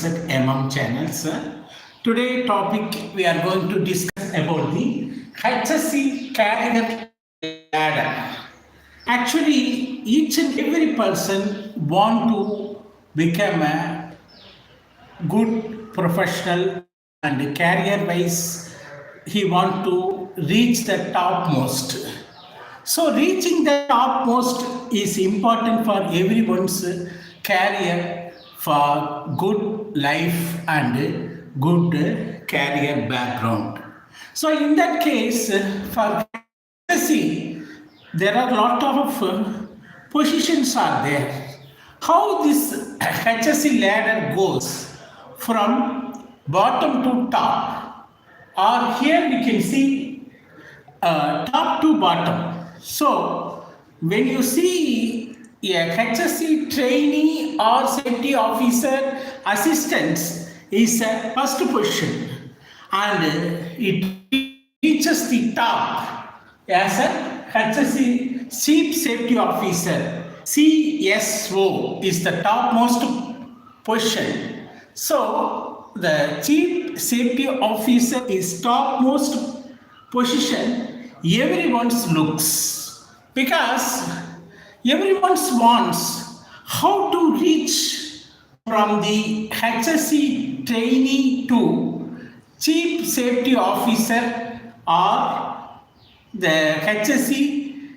HSEMINDSETmm channels. Today topic we are going to discuss about the HSE career ladder. Actually, each and every person want to become a good professional and career wise he want to reach the topmost. So reaching the topmost is important for everyone's career for good life and good career background. So in that case, for HSE, there are a lot of positions are there. How this HSE ladder goes from bottom to top, or here we can see top to bottom. So when you see a HSE trainee or safety officer assistants is a first position, and it reaches the top as a HSE Chief Safety Officer. CSO is the topmost position. So the Chief Safety Officer is topmost position. Everyone's looks, because everyone wants how to reach from the HSE trainee to Chief Safety Officer or the HSE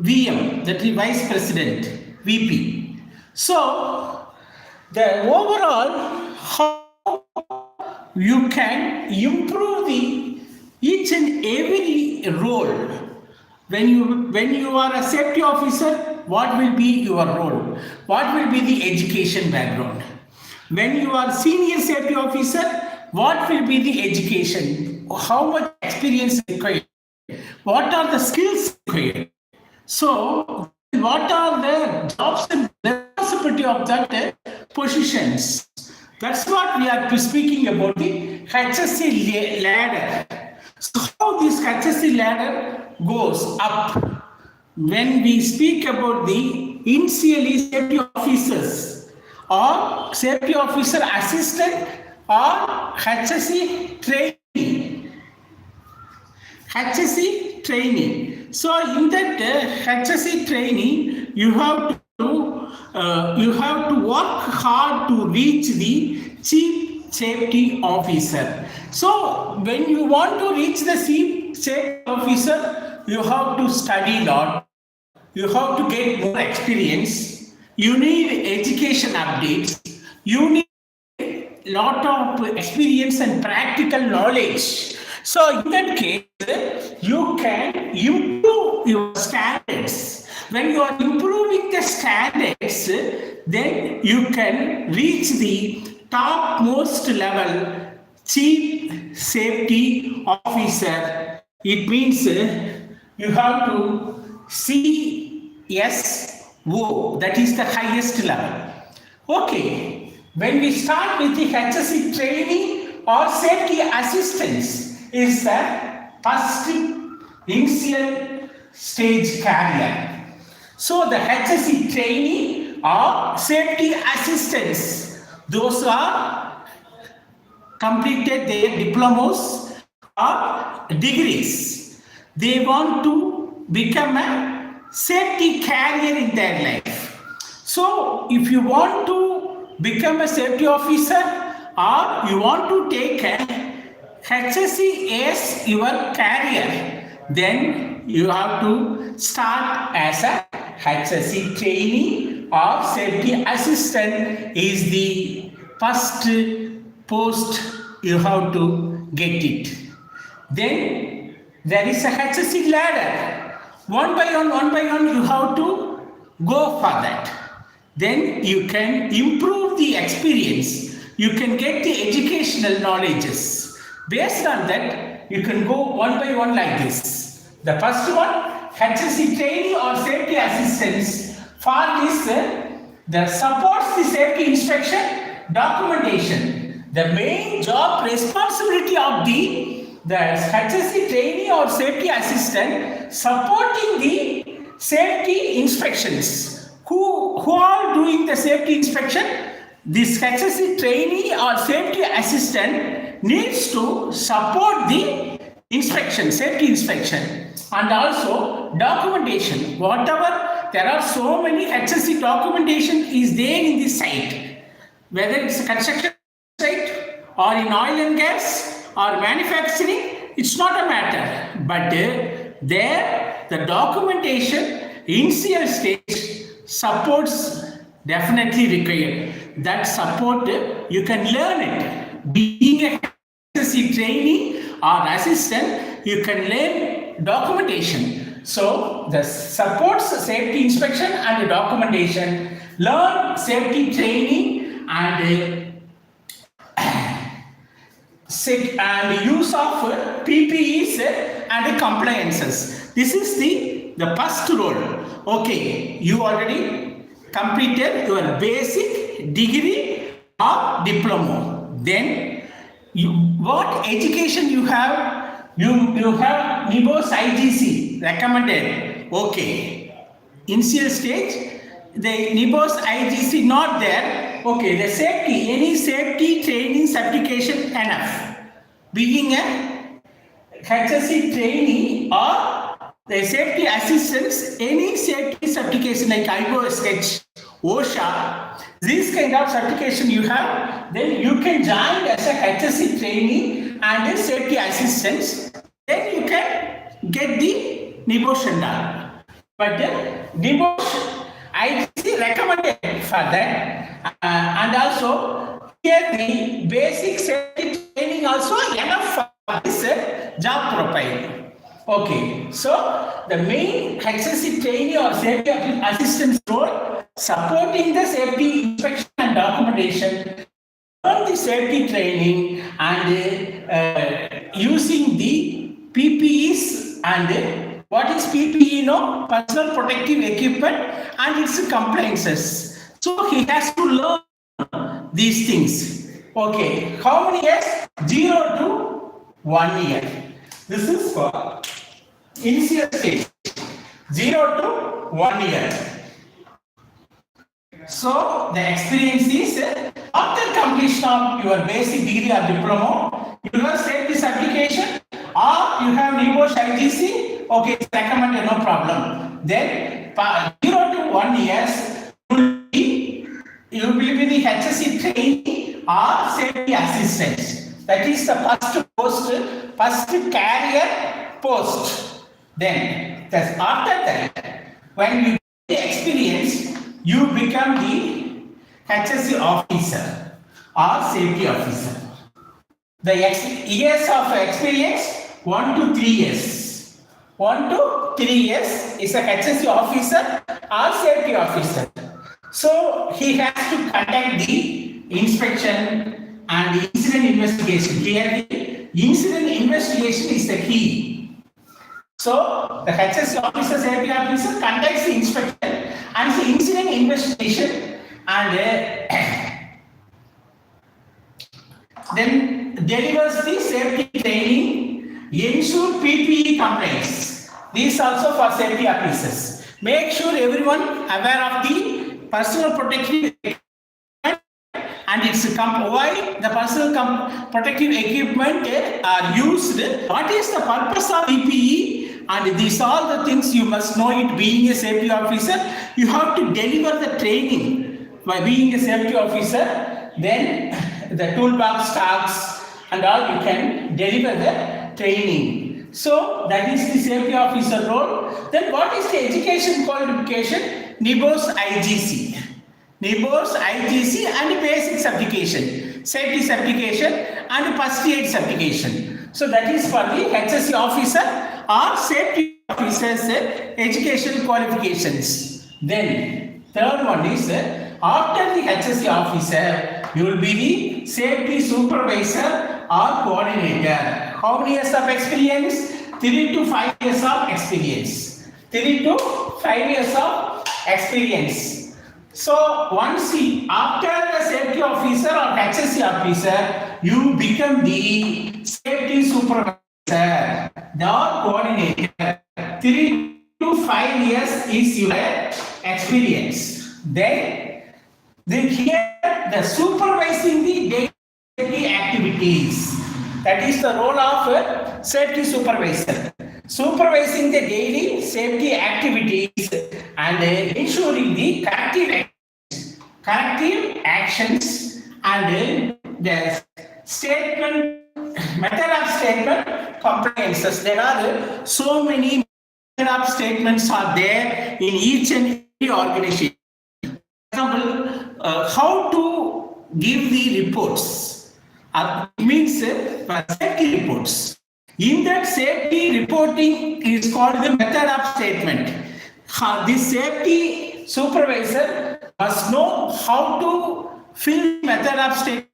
VM, that is Vice President, VP. So the overall how you can improve the each and every role. When you are a safety officer, what will be your role? What will be the education background? When you are senior safety officer, what will be the education? How much experience required? What are the skills required? So what are the jobs and responsibility of that positions? That's what we are speaking about, the HSE ladder. So how this HSE ladder goes up? When we speak about the initially safety officers or safety officer assistant or HSE trainee. HSE trainee. So in that HSE trainee, you have to work hard to reach the Chief Safety Officer. So when you want to reach the Chief Safety Officer, you have to study a lot. You have to get more experience. You need education updates. You need a lot of experience and practical knowledge. So in that case, you can improve your standards. When you are improving the standards, then you can reach the topmost level, Chief Safety Officer. It means you have to CSO, that is the highest level. Okay, when we start with the HSE trainee or safety assistants, is the first initial stage career. So the HSE trainee or safety assistants, those are completed their diplomas or degrees. They want to become a safety career in their life. So if you want to become a safety officer or you want to take a HSE as your career, then you have to start as a HSE trainee or safety assistant is the first post you have to get it. Then there is a HSE ladder. One by one, you have to go for that. Then you can improve the experience. You can get the educational knowledges. Based on that, you can go one by one like this. The first one, HSE trainee or safety assistants. For this, that supports the safety inspection documentation. The main job responsibility of the HSE trainee or safety assistant supporting the safety inspections. Who are doing the safety inspection? this HSE trainee or safety assistant needs to support the inspection, safety inspection, and also documentation. Whatever, there are so many HSE documentation is there in this site, whether it's a construction site or in oil and gas or manufacturing, it's not a matter. But there, the documentation initial stage supports definitely required. That support, you can learn it. Being a HSE trainee or assistant, you can learn documentation. So the supports safety inspection and the documentation, learn safety training and use of PPEs and compliances. This is the first role. Okay, you already completed your basic degree or diploma. Then what education you have? You have NIBOS IGC recommended. Okay, initial stage, the NIBOS IGC not there. Okay, the safety, any safety training certification enough. Being a HSE trainee or the safety assistants, any safety certification like IOSH, OSHA, this kind of certification you have, then you can join as a HSE trainee and a safety assistants. Then you can get the NIBOS and but NIBOS IGC recommended for that, and also here the basic safety training also enough for this job profile. Okay, so the main HSE trainee or safety assistance role, supporting the safety inspection and documentation, learn the safety training and using the PPEs and what is PPE? No, personal protective equipment and its compliances. So he has to learn these things. Okay, how many years? 0 to 1 year. This is for initial stage, 0 to 1 year. So the experience is after completion of your basic degree or diploma, you have safety certification or you have NIBOS IGC. Okay, it's recommended, no problem. Then 0 to 1 years, you will be the HSE trainee or safety assistant. That is the first post, first career post. Then after that, when you get the experience, you become the HSE officer or safety officer. The years of experience, 1 to 3 years. 1 to 3 years is a HSE officer or safety officer. So he has to conduct the inspection and the incident investigation. Here the incident investigation is the key. So the HSE officer, safety officer conducts the inspection and the incident investigation and then delivers the safety training, ensure PPE compliance. These also for safety officers. Make sure everyone aware of the personal protective equipment and its why the personal protective equipment are used. What is the purpose of PPE? And these are the things you must know it. Being a safety officer, you have to deliver the training by being a safety officer. Then the toolbox tasks and all you can deliver the training. So that is the safety officer role. Then what is the education qualification? NIBOS IGC. NIBOS IGC and basic certification, safety certification and first aid certification. So that is for the HSE officer or safety officer's education qualifications. Then third one is after the HSE officer, you will be the safety supervisor or coordinator. How many years of experience? 3 to 5 years of experience. 3 to 5 years of experience. So once after the safety officer or HSE officer, you become the safety supervisor, the coordinator. 3 to 5 years is your experience. Then here that the supervising the daily safety activities. That is the role of a safety supervisor. Supervising the daily safety activities and ensuring the corrective actions and the statement, method of statement compliances. There are so many method of statements are there in each and every organization. For example, how to give the reports. It means safety reports. In that safety reporting is called the method of statement. The safety supervisor must know how to fill method of statement,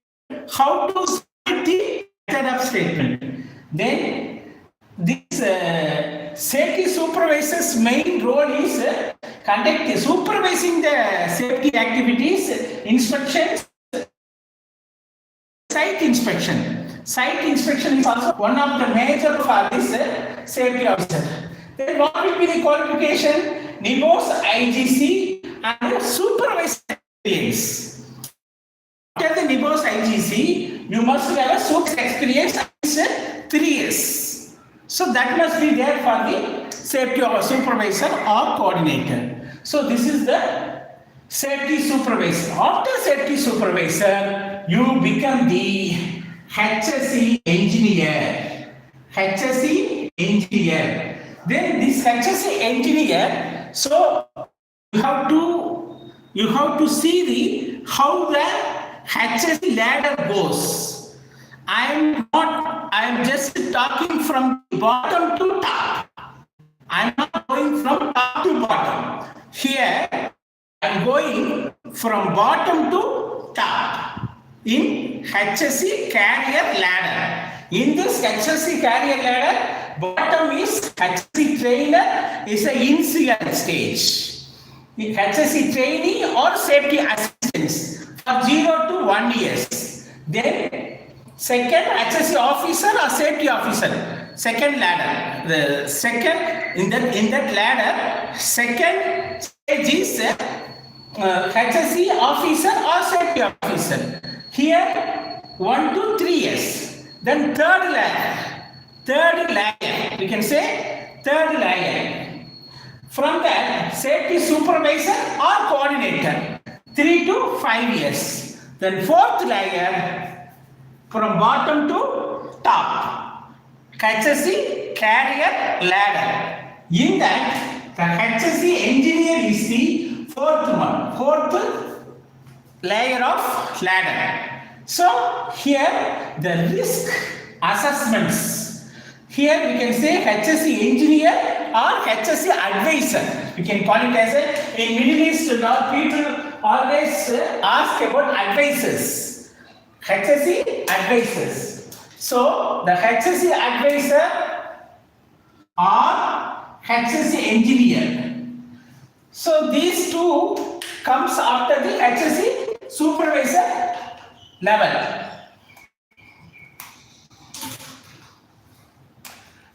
how to submit the method of statement. Then this safety supervisor's main role is supervising the safety activities, inspections, site inspection. Site inspection is also one of the major for this safety officer. Then what will be the qualification? NIBOS, IGC and supervisor experience. After the NIBOS IGC, you must have a supervisor experience at 3 years. So that must be there for the safety or supervisor or coordinator. So this is the safety supervisor. After safety supervisor, you become the HSE engineer. HSE engineer. Then this HSE engineer, so you have to see the how the HSE ladder goes. I am just talking from bottom to top. I am not going from top to bottom. Here I am going from bottom to top in HSE career ladder. In this HSE career ladder, bottom is HSE trainer is an initial stage. The HSE trainee or safety assistants for 0 to 1 years. Then second HSE officer or safety officer. Second ladder. The second in that ladder, second stage is HSE officer or safety officer. Here 1 to 3 years. Then third layer, we can say third layer. From that, safety supervisor or coordinator, 3 to 5 years. Then fourth layer, from bottom to top, HSE career ladder. In that, the HSE engineer is the fourth layer of ladder. So here the risk assessments. Here we can say HSE engineer or HSE advisor. We can call it as in Middle East now people always ask about advisors. HSE advisors. So the HSE advisor or HSE engineer. So these two comes after the HSE supervisor level.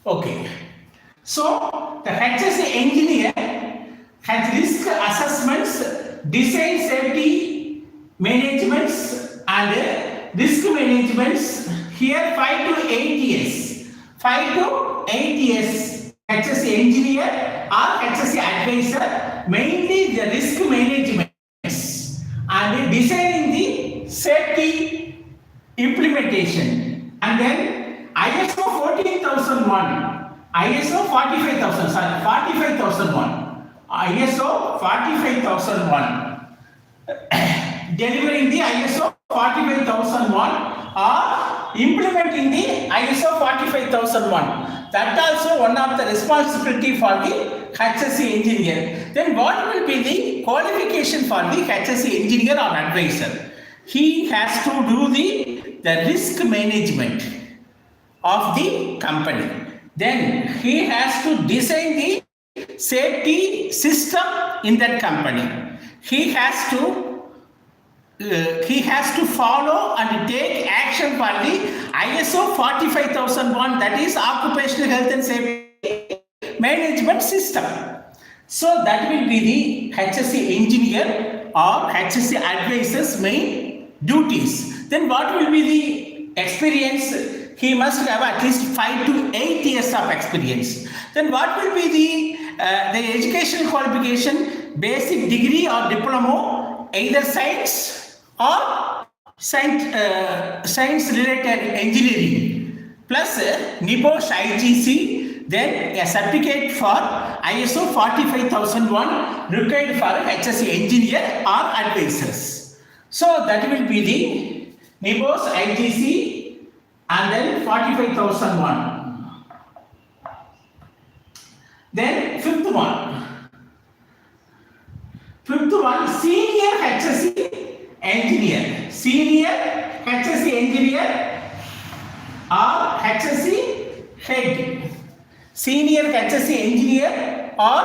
Okay. So the HSE engineer has risk assessments, design safety managements and risk managements. Here 5 to 8 years. 5 to 8 years HSE engineer or HSE advisor, mainly the risk management and designing the safety implementation. And then ISO 14001, ISO 45001, ISO 45001, delivering the ISO 45001 or implementing the ISO 45001. That also one of the responsibility for the HSE engineer. Then what will be the qualification for the HSE engineer or advisor? He has to do the risk management of the company. Then he has to design the safety system in that company. He has to follow and take action for the ISO 45001, that is occupational health and safety management system. So that will be the HSE engineer or HSE advisor's main duties. Then what will be the experience? He must have at least 5 to 8 years of experience. Then what will be the educational qualification? Basic degree or diploma, either science or science related engineering, plus NIBOSH IGC, then a certificate for ISO 45001 required for HSE engineer or advisors. So that will be the NIBOSH IGC and then 45001. Then fifth one, senior HSE engineer. Senior HSE engineer or HSE head. Senior HSE engineer or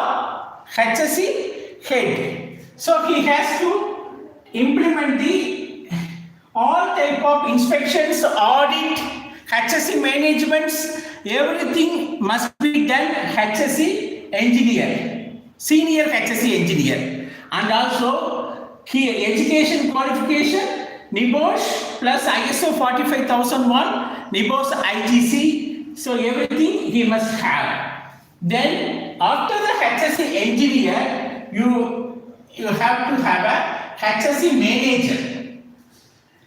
HSE head. So he has to implement the all type of inspections, audit, HSE managements, everything must be done HSE engineer, senior HSE engineer. And also here education qualification, NIBOSH plus ISO 45001, NIBOSH IGC, so everything he must have. Then after the HSE engineer, you have to have a HSE manager.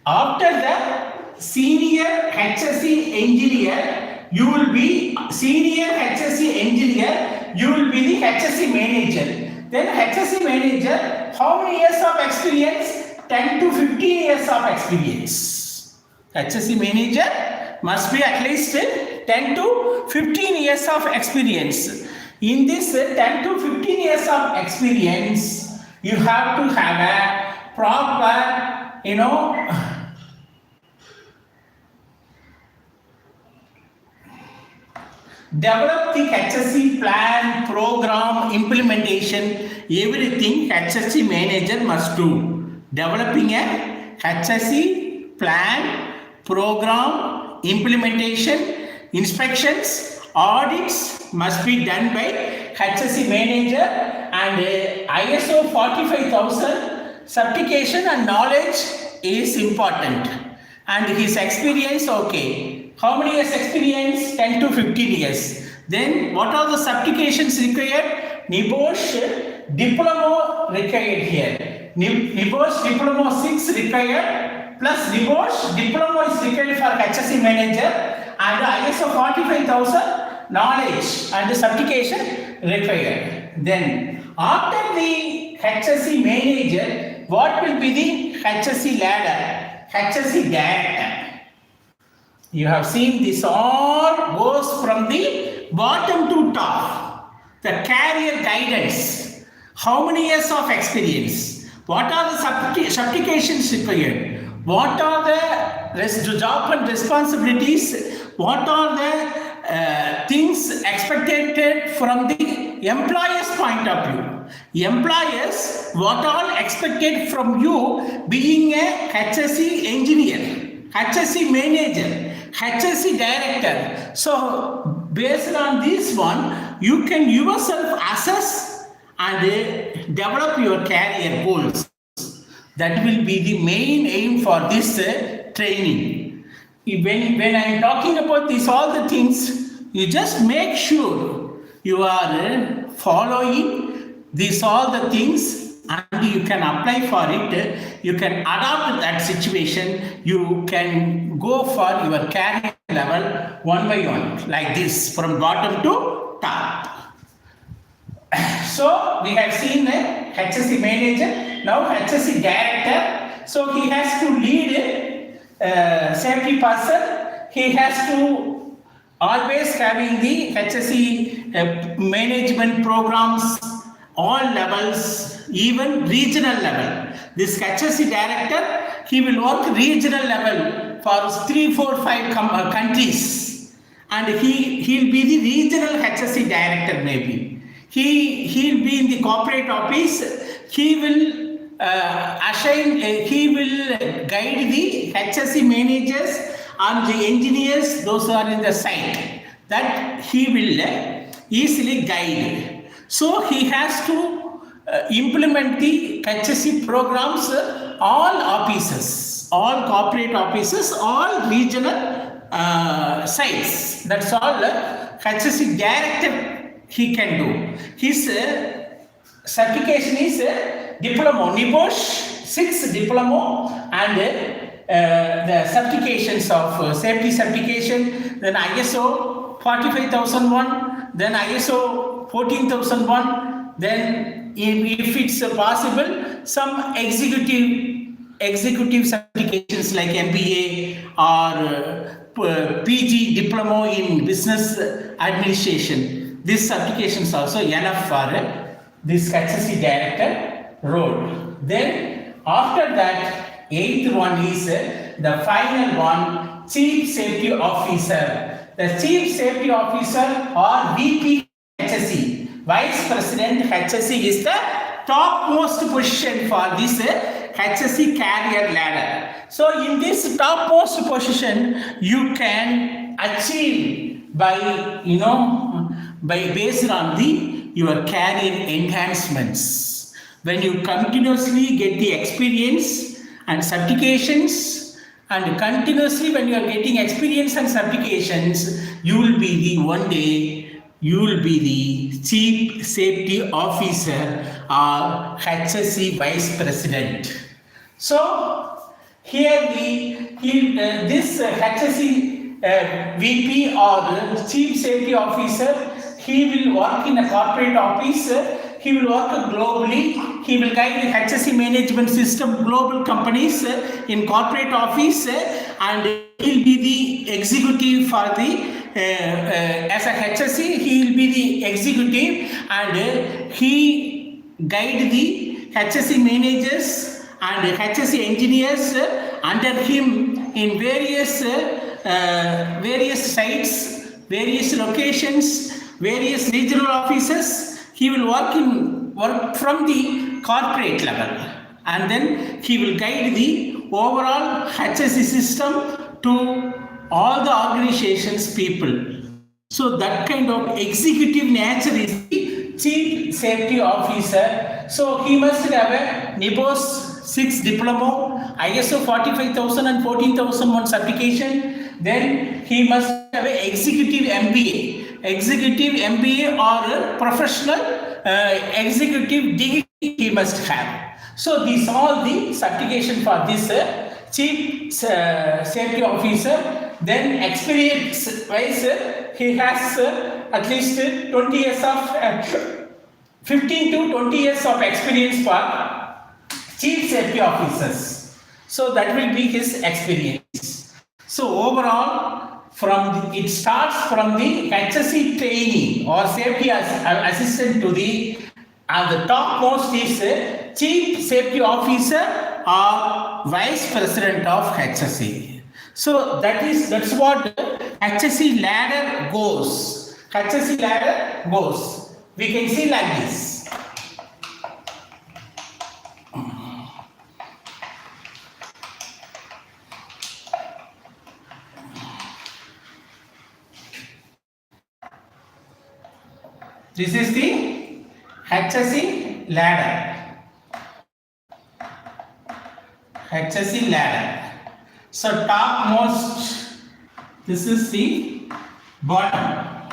After the senior HSE engineer, you will be senior HSE engineer, you will be the HSE manager. Then HSE manager, how many years of experience? 10 to 15 years of experience. HSE manager must be at least 10 to 15 years of experience. In this 10 to 15 years of experience, you have to have a proper, develop the HSE plan, program, implementation, everything HSE manager must do. Developing a HSE plan, program, implementation, inspections, audits must be done by HSE manager, and ISO 45000 certification and knowledge is important. And his experience, okay. How many years experience? 10 to 15 years. Then what are the certifications required? NIBOSH diploma required here. NIBOSH diploma 6 required, plus NIBOSH diploma is required for HSE manager, and ISO 45000 knowledge and certification required. Then after the HSE manager, what will be the HSE ladder? HSE director. You have seen this all goes from the bottom to top. The career guidance. How many years of experience? What are the certifications required? What are the job and responsibilities? What are the things expected from the employer's point of view? Employers, what all expected from you being a HSE engineer, HSE manager, HSE director. So based on this one, you can yourself assess and develop your career goals. That will be the main aim for this training. When I am talking about this, all the things, you just make sure you are following these all the things, and you can apply for it. You can adapt that situation. You can go for your career level one by one, like this, from bottom to top. So we have seen the HSE manager, now HSE director. So he has to lead safety person. He has to always having the HSE management programs, all levels, even regional level. This HSE director, he will work regional level for 3, 4, 5 countries, and he'll be the regional HSE director maybe. He'll be in the corporate office. He will he will guide the HSE managers and the engineers, those who are in the site, that he will easily guide. So he has to implement the HSE programs all offices. all corporate offices, all regional sites. That's all HSE director he can do. His certification is diploma, NIBOSH 6 diploma, and the certifications of safety certification, then ISO 45001, then ISO 14001, then if it's possible, some executive certifications like MBA or PG diploma in business administration. These certifications also enough for this HSE director role. Then after that, 8th one is the final one, Chief Safety Officer. The Chief Safety Officer or VP HSE, Vice President HSE, is the topmost position for this HSE career ladder. So in this topmost position, you can achieve by based on your career enhancements. When you continuously get the experience and certifications, and continuously when you are getting experience and certifications, you will be one day you will be the Chief Safety Officer or HSE Vice President. So here this HSE VP or Chief Safety Officer, he will work in a corporate office, he will work globally, he will guide the HSE management system, global companies in corporate office, and he will be the executive for the as a HSE, he will be the executive, and he guide the HSE managers and HSE engineers under him in various sites, various locations, various regional offices. He will work from the corporate level, and then he will guide the overall HSE system to all the organizations people. So that kind of executive nature is the Chief Safety Officer. So he must have a NIBOSH 6 diploma, ISO 45000 and 14001 certification. Then he must have an executive MBA or a professional executive degree he must have. So these all the certification for this Chief Safety Officer. Then experience wise, he has at least 20 years of 15 to 20 years of experience for Chief Safety Officers. So that will be his experience. So overall, it starts from the HSE trainee or safety assistant to the topmost is Chief Safety Officer or Vice President of HSE. So that's what HSE ladder goes. HSE ladder goes. We can see like this. This is the HSE ladder. HSE ladder. So topmost, this is the bottom.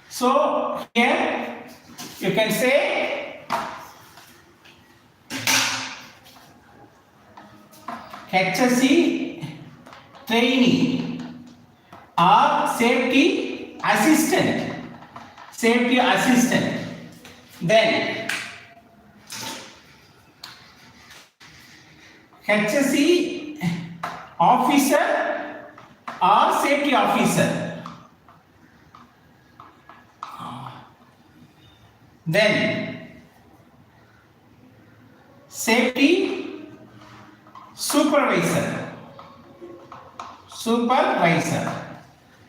So here you can say HSE trainee or safety assistant. Then HSE officer or safety officer. Then safety supervisor.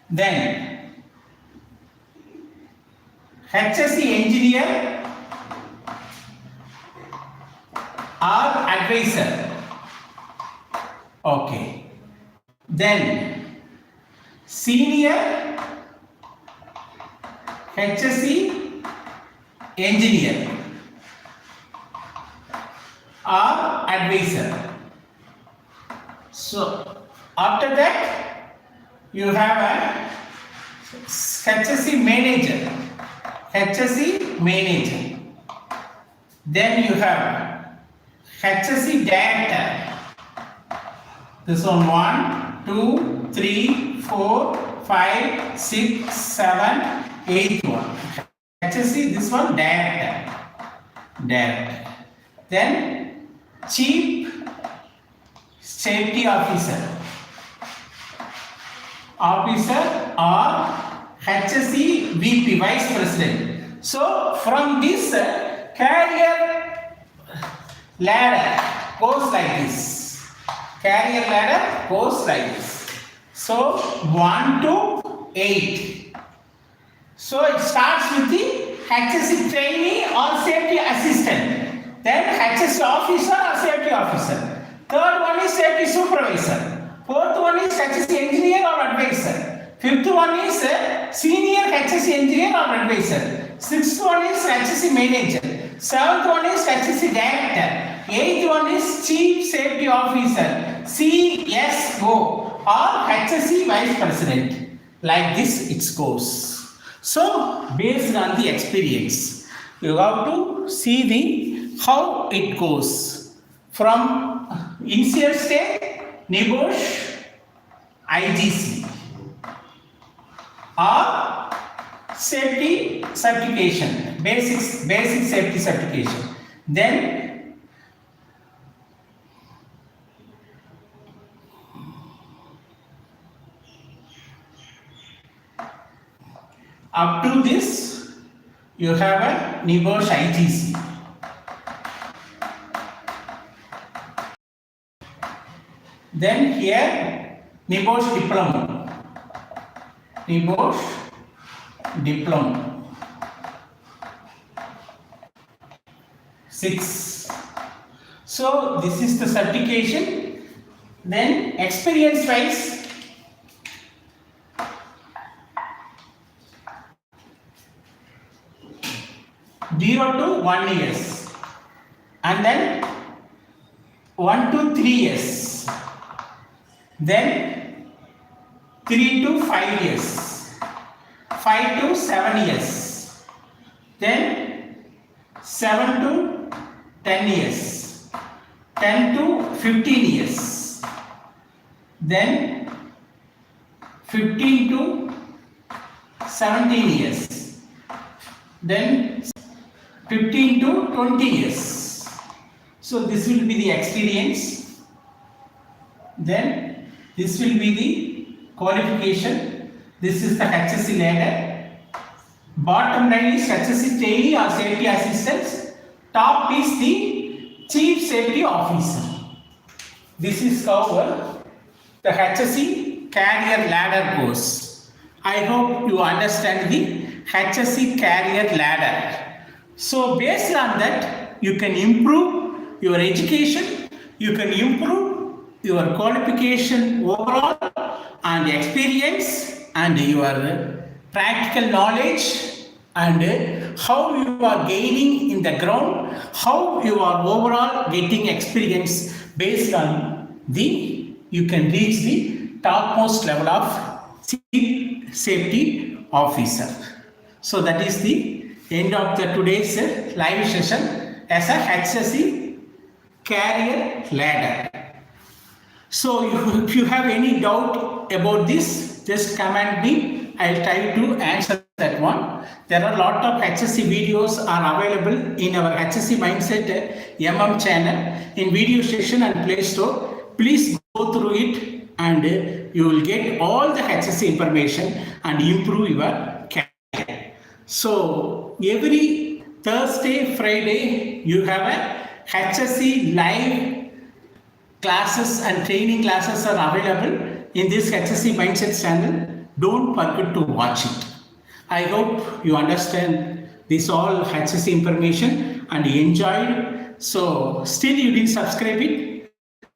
Then HSE engineer or advisor. Okay. Then senior HSE engineer. or advisor. So after that you have a HSE manager. HSE manager. Then you have HSE director. This one 1, 2, 3, 4, 5, 6, 7, 8 one. HSE this one director. Director. Then chief safety officer. Officer or HSE VP, Vice President. So from this career ladder goes like this. Career ladder goes like this. So 1 to 8. So it starts with the HSE trainee or safety assistant. Then HSE officer or safety officer. Third one is safety supervisor. Fourth one is HSE engineer or advisor. Fifth one is senior HSE engineer or advisor. Sixth one is HSE manager. Seventh one is HSE director. Eighth one is chief safety officer, CSO or HSE vice president. Like this it goes. So based on the experience, you have to see the how it goes from initial stage. NEBOSH, IGC or safety certification, basic safety certification. Then up to this you have a NEBOSH IGC. Then here NEBOSH diploma. NEBOSH diploma. 6. So this is the certification. Then experience wise, zero to 1 years, and then 1 to 3 years. Then 3 to 5 years, 5 to 7 years, then 7 to 10 years, 10 to 15 years, then 15 to 17 years, then 15 to 20 years. So this will be the experience. Then this will be the qualification. This is the HSE ladder. Bottom line is HSE trainee or safety assistants. Top is the chief safety officer. This is how the HSE career ladder goes. I hope you understand the HSE career ladder. So based on that, you can improve your education, you can improve your qualification overall and experience and your practical knowledge and how you are gaining in the ground, how you are overall getting experience based on the, you can reach the topmost level of chief safety officer. So that is the end of the today's live session as a HSE career ladder. So if you have any doubt about this, just comment me. I'll try to answer that one. There are a lot of HSE videos are available in our HSE MindsetMM channel in video section and Play Store. Please go through it and you will get all the HSE information and improve your career. So every Thursday, Friday, you have a HSE live classes and training classes are available in this HSE Mindset channel. Don't forget to watch it. I hope you understand this all HSE information and you enjoyed. So still you didn't subscribe it.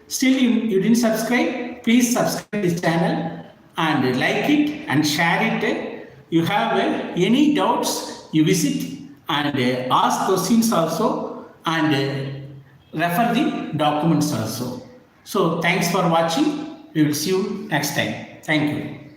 Still you didn't subscribe. Please subscribe this channel and like it and share it. You have any doubts, you visit and ask questions also, and refer the documents also. So thanks for watching. We will see you next time. Thank you.